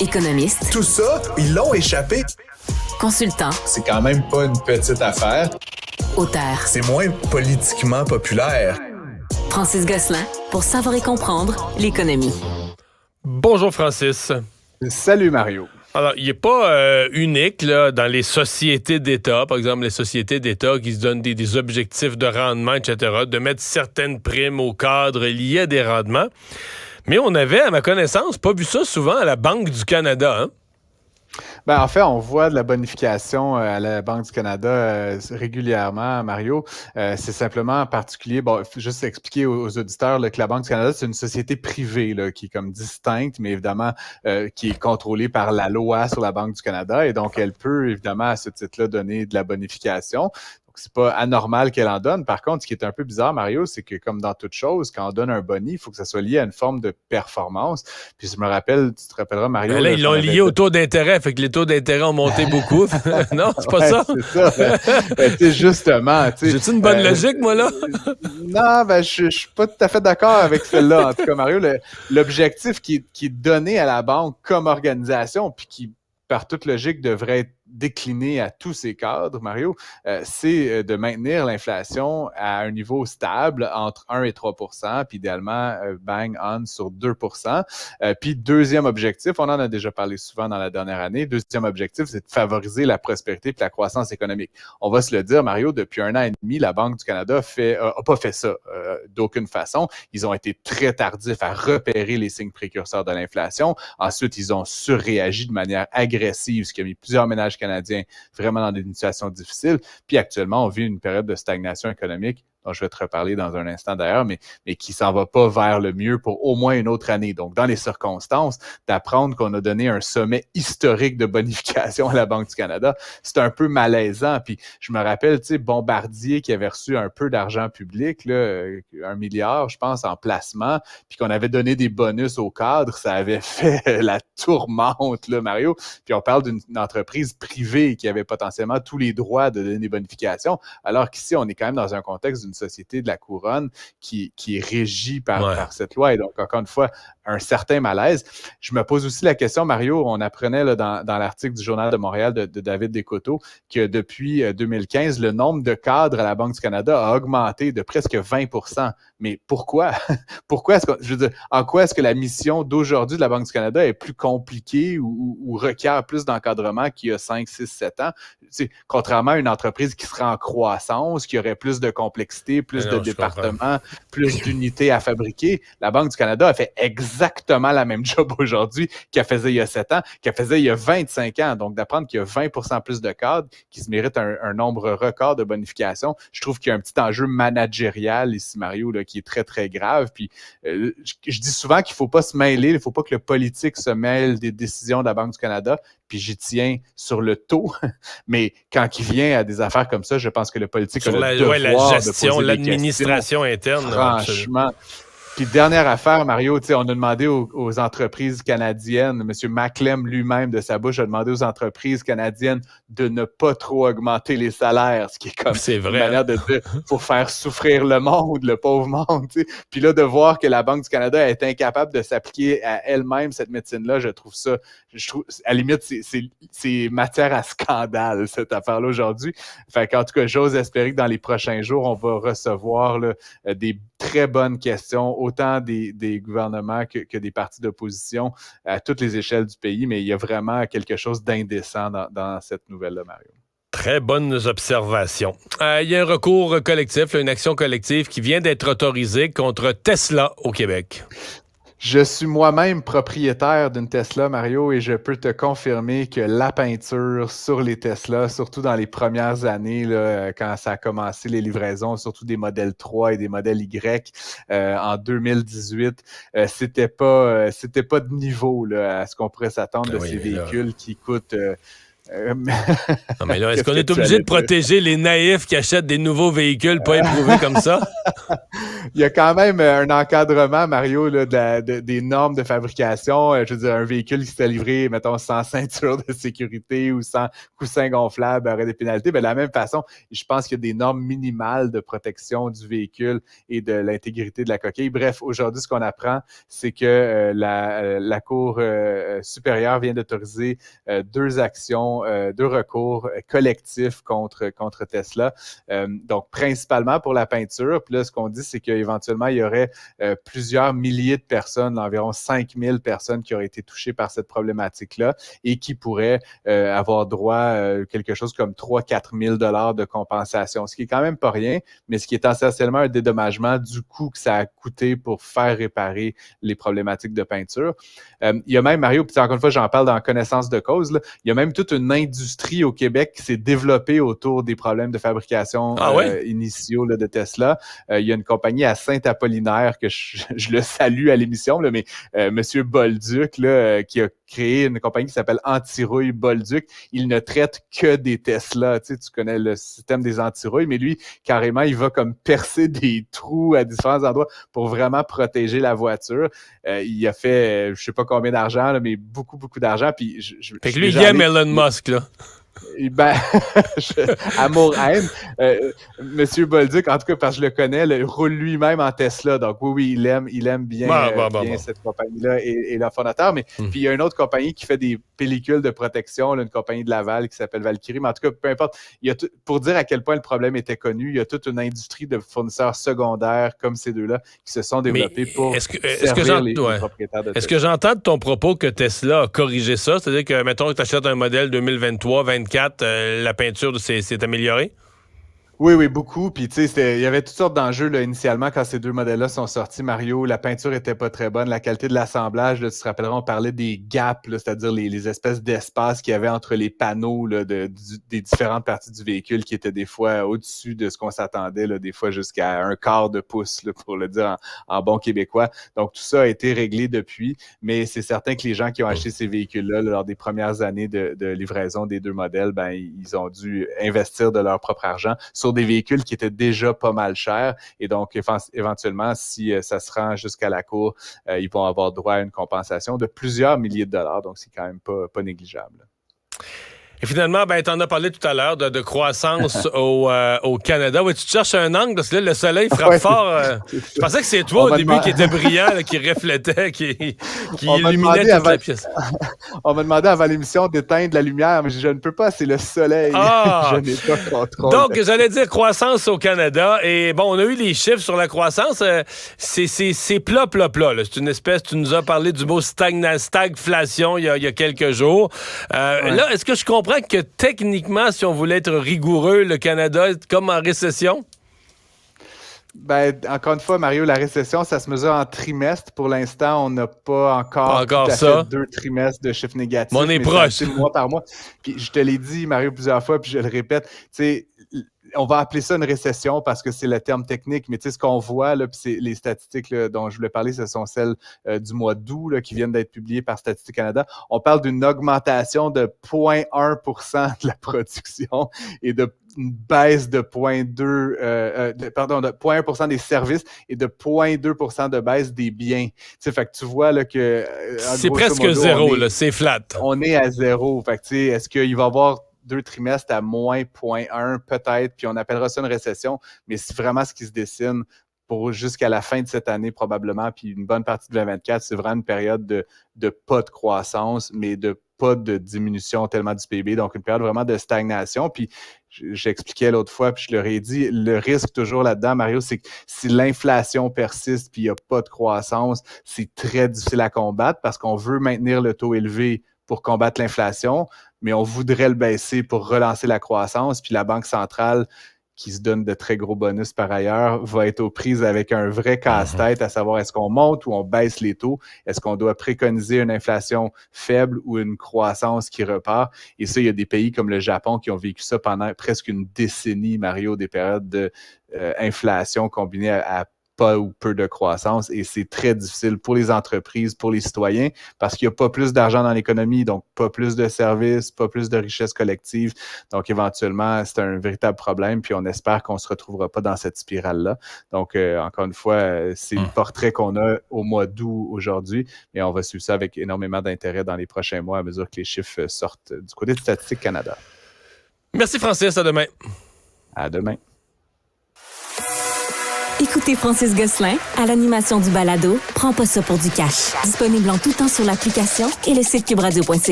Économiste. Tout ça, ils l'ont échappé. Consultant. C'est quand même pas une petite affaire. Auteur. C'est moins politiquement populaire. Francis Gosselin, pour savoir et comprendre l'économie. Bonjour Francis. Salut Mario. Alors, il n'est pas unique là, dans les sociétés d'État, par exemple les sociétés d'État qui se donnent des objectifs de rendement, etc., de mettre certaines primes au cadre liées à des rendements. Mais on avait, à ma connaissance, pas vu ça souvent à la Banque du Canada, hein? Ben, en fait, on voit de la bonification à la Banque du Canada régulièrement, Mario. C'est simplement particulier. Bon, il faut juste expliquer aux auditeurs là, que la Banque du Canada, c'est une société privée là, qui est comme distincte, mais évidemment qui est contrôlée par la loi sur la Banque du Canada. Et donc, elle peut évidemment à ce titre-là donner de la bonification. C'est pas anormal qu'elle en donne. Par contre, ce qui est un peu bizarre, Mario, c'est que comme dans toute chose, quand on donne un boni, il faut que ça soit lié à une forme de performance. Puis je me rappelle, tu te rappelleras, Mario... Là, ils l'ont lié au taux d'intérêt, fait que les taux d'intérêt ont monté beaucoup. Non, c'est pas ça? C'est ça. Tu sais, justement... J'ai-tu une bonne logique, moi, là? Non, ben je suis pas tout à fait d'accord avec celle-là. En tout cas, Mario, l'objectif qui est donné à la banque comme organisation, puis qui, par toute logique, devrait être décliné à tous ces cadres, Mario, c'est de maintenir l'inflation à un niveau stable entre 1 et 3 %, puis idéalement, bang on sur 2 %. Puis deuxième objectif, on en a déjà parlé souvent dans la dernière année, deuxième objectif, c'est de favoriser la prospérité et la croissance économique. On va se le dire, Mario, depuis 1 an et demi, la Banque du Canada a pas fait ça d'aucune façon. Ils ont été très tardifs à repérer les signes précurseurs de l'inflation. Ensuite, ils ont surréagi de manière agressive, ce qui a mis plusieurs ménages canadiens vraiment dans des situations difficiles. Puis actuellement, on vit une période de stagnation économique dont je vais te reparler dans un instant d'ailleurs, mais qui s'en va pas vers le mieux pour au moins une autre année. Donc, dans les circonstances, d'apprendre qu'on a donné un sommet historique de bonification à la Banque du Canada, c'est un peu malaisant. Puis, je me rappelle, tu sais, Bombardier qui avait reçu un peu d'argent public, là, 1 milliard, je pense, en placement, puis qu'on avait donné des bonus au cadre, ça avait fait la tourmente, là, Mario. Puis, on parle d'une entreprise privée qui avait potentiellement tous les droits de donner des bonifications, alors qu'ici, on est quand même dans un contexte d'une société de la couronne qui est régie par cette loi. Et donc, encore une fois, un certain malaise. Je me pose aussi la question, Mario, on apprenait là, dans l'article du Journal de Montréal de David Descoteaux que depuis 2015, le nombre de cadres à la Banque du Canada a augmenté de presque 20 %. Mais pourquoi? Pourquoi est-ce que, je veux dire, en quoi est-ce que la mission d'aujourd'hui de la Banque du Canada est plus compliquée ou requiert plus d'encadrement qu'il y a 5, 6, 7 ans? Tu sais, contrairement à une entreprise qui serait en croissance, qui aurait plus de complexité, plus de départements, plus d'unités à fabriquer, la Banque du Canada a fait exactement la même job aujourd'hui qu'elle faisait il y a 7 ans, qu'elle faisait il y a 25 ans. Donc, d'apprendre qu'il y a 20 % plus de cadres qui se méritent un nombre record de bonifications, je trouve qu'il y a un petit enjeu managérial ici, Mario, là, qui est très, très grave. Puis, je dis souvent qu'il ne faut pas se mêler, il ne faut pas que le politique se mêle des décisions de la Banque du Canada, puis j'y tiens sur le taux. Mais quand il vient à des affaires comme ça, je pense que le politique sur a le devoir la gestion, de poser l'administration interne. Franchement. Puis dernière affaire, Mario, on a demandé aux entreprises canadiennes, M. Maclem lui-même de sa bouche a demandé aux entreprises canadiennes de ne pas trop augmenter les salaires, ce qui est comme une manière de dire faut faire souffrir le monde, le pauvre monde. T'sais. Puis là, de voir que la Banque du Canada est incapable de s'appliquer à elle-même cette médecine-là, je trouve à la limite, c'est matière à scandale, cette affaire-là aujourd'hui. Fait qu'en tout cas, j'ose espérer que dans les prochains jours, on va recevoir là, des très bonnes questions, autant des gouvernements que des partis d'opposition à toutes les échelles du pays, mais il y a vraiment quelque chose d'indécent dans cette nouvelle-là, Mario. Très bonnes observations. Il y a un recours collectif, une action collective qui vient d'être autorisée contre Tesla au Québec. Je suis moi-même propriétaire d'une Tesla, Mario, et je peux te confirmer que la peinture sur les Tesla, surtout dans les premières années, là, quand ça a commencé les livraisons, surtout des modèles 3 et des modèles Y en 2018, c'était pas de niveau là, à ce qu'on pourrait s'attendre de ces véhicules qui coûtent Non, mais là, est-ce qu'on est obligé de protéger les naïfs qui achètent des nouveaux véhicules pas éprouvés comme ça? Il y a quand même un encadrement, Mario, là, des normes de fabrication. Je veux dire, un véhicule qui s'est livré, mettons, sans ceinture de sécurité ou sans coussin gonflable aurait des pénalités. Mais de la même façon, je pense qu'il y a des normes minimales de protection du véhicule et de l'intégrité de la coquille. Bref, aujourd'hui, ce qu'on apprend, c'est que la Cour supérieure vient d'autoriser deux recours collectifs contre Tesla. Donc, principalement pour la peinture. Puis là, ce qu'on dit, c'est qu'éventuellement, il y aurait plusieurs milliers de personnes, environ 5000 personnes qui auraient été touchées par cette problématique-là et qui pourraient avoir droit à quelque chose comme 3-4 000 $ de compensation, ce qui est quand même pas rien, mais ce qui est essentiellement un dédommagement du coût que ça a coûté pour faire réparer les problématiques de peinture. Il y a même, Mario, puis encore une fois, j'en parle dans connaissance de cause, là, il y a même toute une industrie au Québec qui s'est développée autour des problèmes de fabrication initiaux là, de Tesla. Il y a une compagnie à Saint-Apollinaire que je le salue à l'émission, là, mais Monsieur Bolduc, là, qui a créé une compagnie qui s'appelle Antirouille Bolduc. Il ne traite que des Tesla. Tu sais, tu connais le système des antirouilles, mais lui, carrément, il va comme percer des trous à différents endroits pour vraiment protéger la voiture. Il a fait, je sais pas combien d'argent, là, mais beaucoup, beaucoup d'argent. Puis fait que lui, il aime Elon Musk, là. Ben, amour-haine. Monsieur Bolduc, en tout cas, parce que je le connais, il roule lui-même en Tesla. Donc, oui, il aime bien, cette compagnie-là et le fondateur. Mais puis, il y a une autre compagnie qui fait des pellicules de protection, là, une compagnie de Laval qui s'appelle Valkyrie. Mais en tout cas, peu importe. Pour dire à quel point le problème était connu, il y a toute une industrie de fournisseurs secondaires comme ces deux-là qui se sont développés pour servir les propriétaires de Tesla. Est-ce que j'entends de ton propos que Tesla a corrigé ça? C'est-à-dire que, mettons, que tu achètes un modèle 2023-24, la peinture s'est améliorée? Oui, beaucoup. Puis, tu sais, il y avait toutes sortes d'enjeux là, initialement quand ces deux modèles-là sont sortis, Mario. La peinture était pas très bonne. La qualité de l'assemblage, là, tu te rappelleras, on parlait des gaps, là, c'est-à-dire les espèces d'espace qu'il y avait entre les panneaux là, des différentes parties du véhicule qui étaient des fois au-dessus de ce qu'on s'attendait, là, des fois jusqu'à un quart de pouce, là, pour le dire en bon québécois. Donc, tout ça a été réglé depuis. Mais c'est certain que les gens qui ont acheté ces véhicules-là là, lors des premières années de livraison des deux modèles, ben, ils ont dû investir de leur propre argent sur des véhicules qui étaient déjà pas mal chers. Et donc, éventuellement, si ça se rend jusqu'à la Cour, ils vont avoir droit à une compensation de plusieurs milliers de dollars. Donc, c'est quand même pas négligeable. Et finalement, ben, tu en as parlé tout à l'heure de croissance au Canada. Oui, tu te cherches un angle parce que là, le soleil frappe fort. Je pensais que c'est toi au début qui était brillant, là, qui reflétait, qui illuminait toute la pièce. On m'a demandé avant l'émission d'éteindre la lumière, mais je ne peux pas, c'est le soleil. Je n'ai pas contrôle. Donc, j'allais dire croissance au Canada. Et bon, on a eu les chiffres sur la croissance. C'est plat. Là. C'est une espèce, tu nous as parlé du mot stagflation il y a quelques jours. Là, est-ce que je comprends que techniquement, si on voulait être rigoureux, le Canada est comme en récession? Ben, encore une fois, Mario, la récession, ça se mesure en trimestre. Pour l'instant, on n'a pas encore tout à fait 2 trimestres de chiffres négatifs. Mais on est proche. C'est mois par mois. Puis je te l'ai dit, Mario, plusieurs fois, puis je le répète, tu sais, on va appeler ça une récession parce que c'est le terme technique, mais tu sais, ce qu'on voit, là, puis c'est les statistiques là, dont je voulais parler, ce sont celles du mois d'août là, qui viennent d'être publiées par Statistique Canada. On parle d'une augmentation de 0,1% de la production et de une baisse de 0,1% des services et de 0,2% de baisse des biens. Tu sais, fait que tu vois là, que... c'est presque zéro, là, c'est flat. On est à zéro. Fait que tu sais, est-ce qu'il va y avoir 2 trimestres à moins 0,1 peut-être, puis on appellera ça une récession, mais c'est vraiment ce qui se dessine pour jusqu'à la fin de cette année probablement, puis une bonne partie de 2024, c'est vraiment une période de pas de croissance, mais de pas de diminution tellement du PIB, donc une période vraiment de stagnation. Puis j'expliquais l'autre fois, puis je leur ai dit, le risque toujours là-dedans, Mario, c'est que si l'inflation persiste puis il n'y a pas de croissance, c'est très difficile à combattre parce qu'on veut maintenir le taux élevé pour combattre l'inflation, mais on voudrait le baisser pour relancer la croissance. Puis la Banque centrale, qui se donne de très gros bonus par ailleurs, va être aux prises avec un vrai casse-tête, à savoir est-ce qu'on monte ou on baisse les taux? Est-ce qu'on doit préconiser une inflation faible ou une croissance qui repart? Et ça, il y a des pays comme le Japon qui ont vécu ça pendant presque une décennie, Mario, des périodes d'inflation combinées à pas ou peu de croissance et c'est très difficile pour les entreprises, pour les citoyens, parce qu'il n'y a pas plus d'argent dans l'économie, donc pas plus de services, pas plus de richesse collective. Donc, éventuellement, c'est un véritable problème, puis on espère qu'on ne se retrouvera pas dans cette spirale-là. Donc, encore une fois, c'est le portrait qu'on a au mois d'août aujourd'hui, mais on va suivre ça avec énormément d'intérêt dans les prochains mois à mesure que les chiffres sortent du côté de Statistique Canada. Merci, Francis. À demain. À demain. Écoutez Francis Gosselin à l'animation du balado Prends pas ça pour du cash. Disponible en tout temps sur l'application et le site cubradio.ca.